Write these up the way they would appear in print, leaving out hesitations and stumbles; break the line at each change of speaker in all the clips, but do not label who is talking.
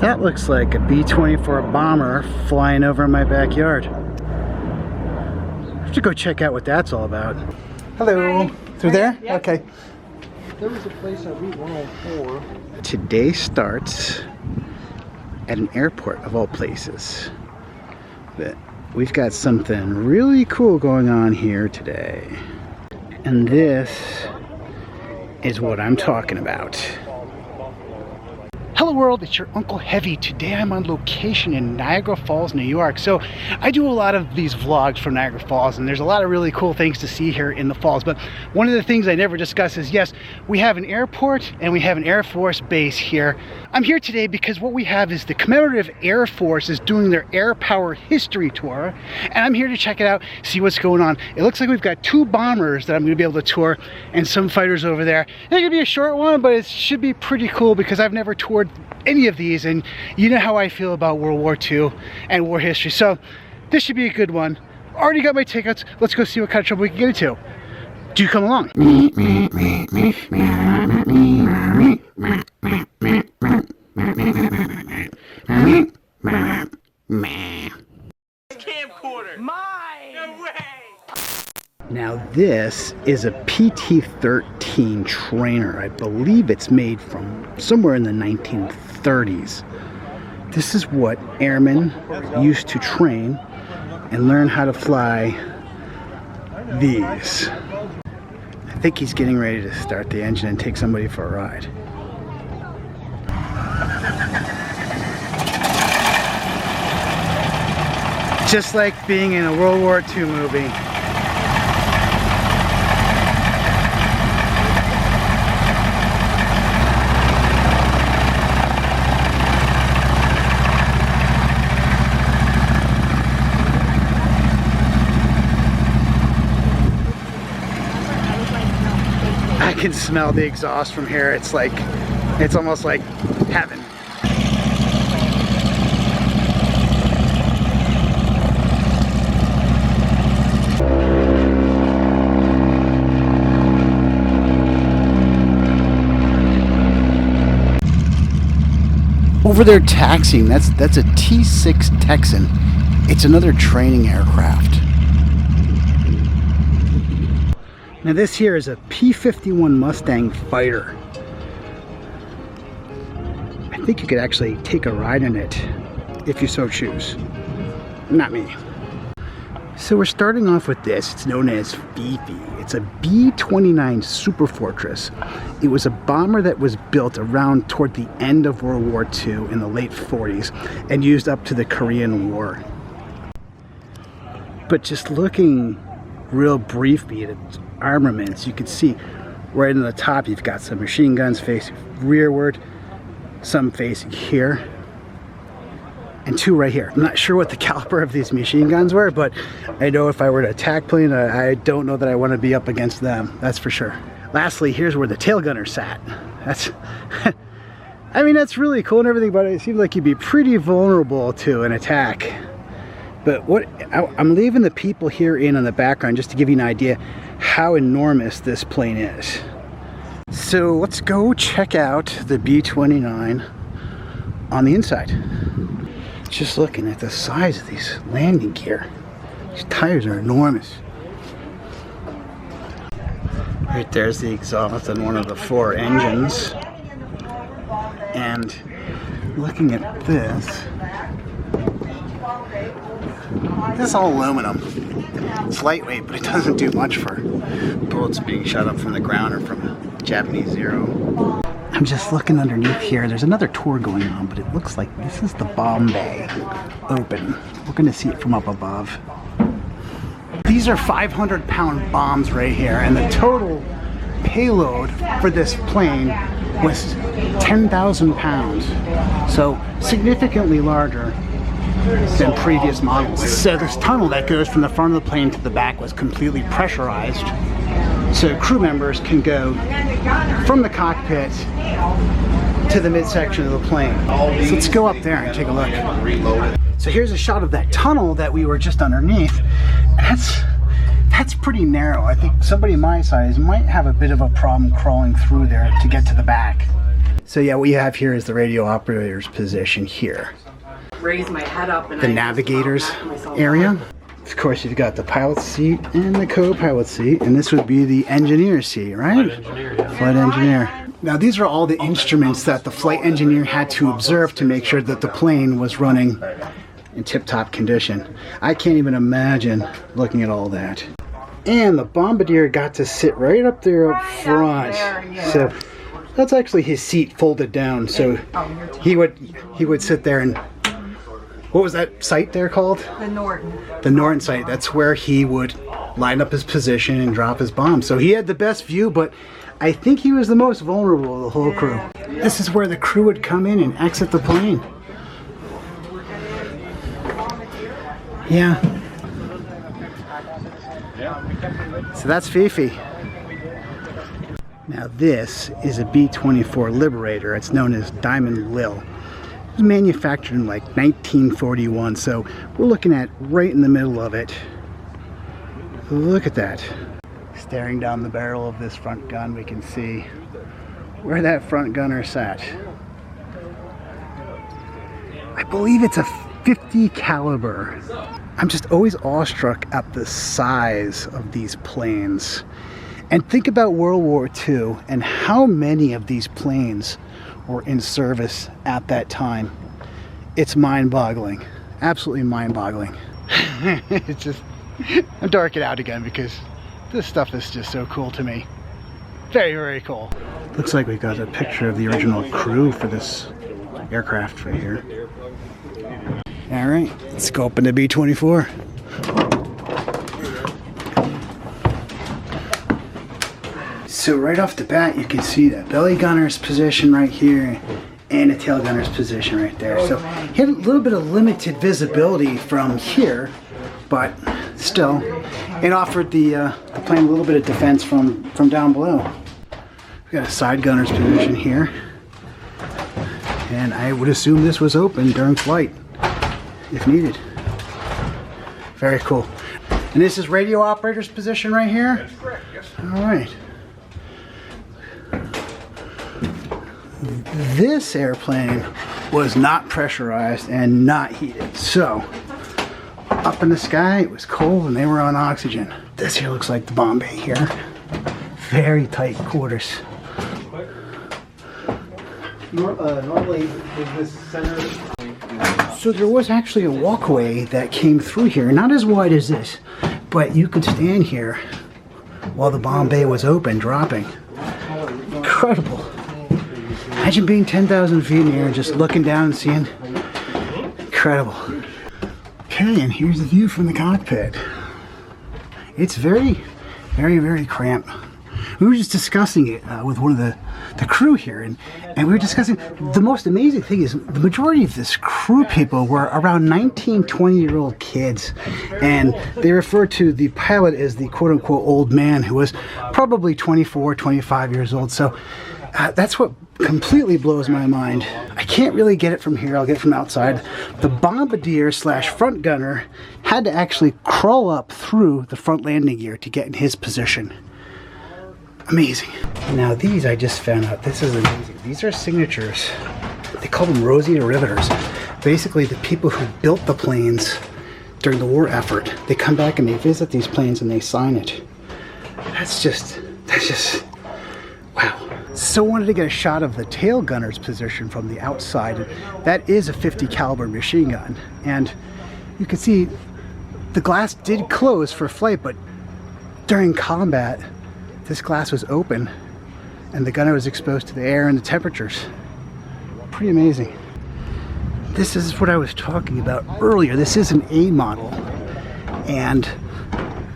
That looks like a B24 bomber flying over my backyard. I have to go check out what that's all about. Hello.
Hi.
Through there?
Yep.
Okay.
There was a place on Route 104.
Today starts at an airport of all places. But we've got something really cool going on here today. And this is what I'm talking about. Hello world, it's your Uncle Heavy. Today I'm on location in Niagara Falls, New York. So I do a lot of these vlogs from Niagara Falls, and there's a lot of really cool things to see here in the falls. But one of the things I never discuss is, yes, we have an airport and we have an Air Force base here. I'm here today because what we have is the Commemorative Air Force is doing their Air Power History Tour, and I'm here to check it out, see what's going on. It looks like we've got 2 bombers that I'm going to be able to tour and some fighters over there. It's going to be a short one, but it should be pretty cool because I've never toured any of these, and you know how I feel about World War II and war history, so this should be a good one. Already got my tickets. Let's go see what kind of trouble we can get into. Do you come along?
Camcorder! Mine! No way!
Now this is a PT-13 trainer. I believe it's made from somewhere in the 1930s. This is what airmen used to train and learn how to fly these. I think he's getting ready to start the engine and take somebody for a ride. Just like being in a World War II movie. I can smell the exhaust from here. It's like, it's almost like heaven. Over there taxiing, that's a T6 Texan. It's another training aircraft. Now this here is a P-51 Mustang fighter. I think you could actually take a ride in it if you so choose. Not me. So we're starting off with this. It's known as Fifi. It's a B-29 Super Fortress. It was a bomber that was built around toward the end of World War II in the late 40s and used up to the Korean War. But just looking real briefly at its armaments, you can see right on the top you've got some machine guns facing rearward, some facing here, and 2 right here. I'm not sure what the caliber of these machine guns were, but I know if I were to attack plane, I don't know that I want to be up against them, that's for sure. Lastly, here's where the tail gunner sat. That's I mean, that's really cool and everything, but it seems like you'd be pretty vulnerable to an attack. But I'm leaving the people here in on the background just to give you an idea how enormous this plane is. So let's go check out the B-29 on the inside. Just looking at the size of these landing gear. These tires are enormous. Right there's the exhaust on one of the 4 engines. And looking at this, this is all aluminum. It's lightweight, but it doesn't do much for bullets being shot up from the ground or from a Japanese Zero. I'm just looking underneath here. There's another tour going on, but it looks like this is the bomb bay open. We're going to see it from up above. These are 500-pound bombs right here, and the total payload for this plane was 10,000 pounds. So significantly larger than previous models. So this tunnel that goes from the front of the plane to the back was completely pressurized, so crew members can go from the cockpit to the midsection of the plane. So let's go up there and take a look. So here's a shot of that tunnel that we were just underneath. That's pretty narrow. I think somebody my size might have a bit of a problem crawling through there to get to the back. So yeah, what you have here is the radio operator's position here.
Raise my head up and
The navigator's area. Of course, you've got the pilot's seat and the co-pilot's seat, and this would be the engineer's seat, right? Flight engineer, yeah. Flight engineer. Now, these are all the instruments that the flight engineer had to observe to make sure that the plane was running in tip-top condition. I can't even imagine looking at all that. And the bombardier got to sit right up there up front. So that's actually his seat folded down. So he would sit there and, what was that site there called?
The Norton.
The Norton site. That's where he would line up his position and drop his bomb. So he had the best view, but I think he was the most vulnerable of the whole crew. This is where the crew would come in and exit the plane. Yeah. So that's Fifi. Now this is a B24 Liberator. It's known as Diamond Lil. It was manufactured in like 1941, so we're looking at right in the middle of it. Look at that. Staring down the barrel of this front gun, we can see where that front gunner sat. I believe it's a 50 caliber. I'm just always awestruck at the size of these planes. And think about World War II and how many of these planes were in service at that time. It's mind-boggling. Absolutely mind-boggling. It's just, I'm darking out again because this stuff is just so cool to me. Very, very cool. Looks like we've got a picture of the original crew for this aircraft right here. All right, let's go up in the B24. So right off the bat, you can see the belly gunner's position right here and the tail gunner's position right there. So he had a little bit of limited visibility from here, but still, it offered the plane a little bit of defense from down below. We got a side gunner's position here, and I would assume this was open during flight if needed. Very cool. And this is radio operator's position right here? That's correct, yes. All right. This airplane was not pressurized and not heated. So, up in the sky, it was cold and they were on oxygen. This here looks like the bomb bay here. Very tight quarters.
Normally, is this center?
So there was actually a walkway that came through here, not as wide as this, but you could stand here while the bomb bay was open, dropping. Incredible. Imagine being 10,000 feet in the air and just looking down and seeing. Incredible. Okay, and here's the view from the cockpit. It's very, very, very cramped. We were just discussing it with one of the crew here, and we were discussing, the most amazing thing is the majority of this crew people were around 19, 20-year-old kids, and they refer to the pilot as the quote-unquote old man who was probably 24, 25 years old. So that's what completely blows my mind. I can't really get it from here, I'll get it from outside. The bombardier slash front gunner had to actually crawl up through the front landing gear to get in his position. Amazing. Now these I just found out, this is amazing. These are signatures. They call them Rosita riveters. Basically the people who built the planes during the war effort, they come back and they visit these planes and they sign it. That's just, wow. So I wanted to get a shot of the tail gunner's position from the outside. That is a 50 caliber machine gun. And you can see the glass did close for flight, but during combat, this glass was open and the gunner was exposed to the air and the temperatures. Pretty amazing. This is what I was talking about earlier. This is an A model, and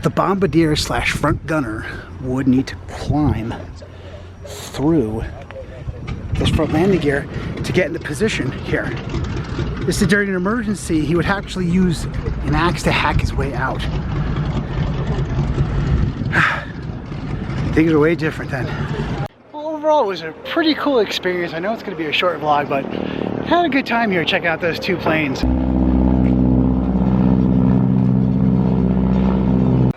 the bombardier slash front gunner would need to climb through this front landing gear to get in the position here. This is during an emergency. He would actually use an axe to hack his way out. Things are way different then. Well, overall, it was a pretty cool experience. I know it's going to be a short vlog, but I had a good time here checking out those two planes.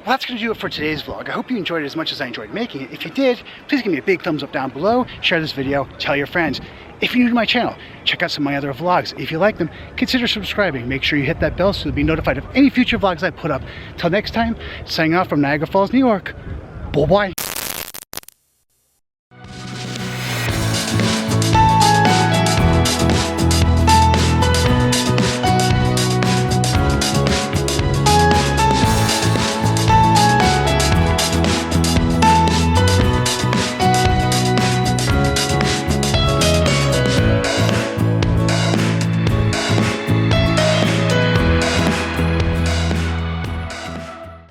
Well, that's going to do it for today's vlog. I hope you enjoyed it as much as I enjoyed making it. If you did, please give me a big thumbs up down below, share this video, tell your friends. If you're new to my channel, check out some of my other vlogs. If you like them, consider subscribing. Make sure you hit that bell so you'll be notified of any future vlogs I put up. Till next time, signing off from Niagara Falls, New York. Bye-bye.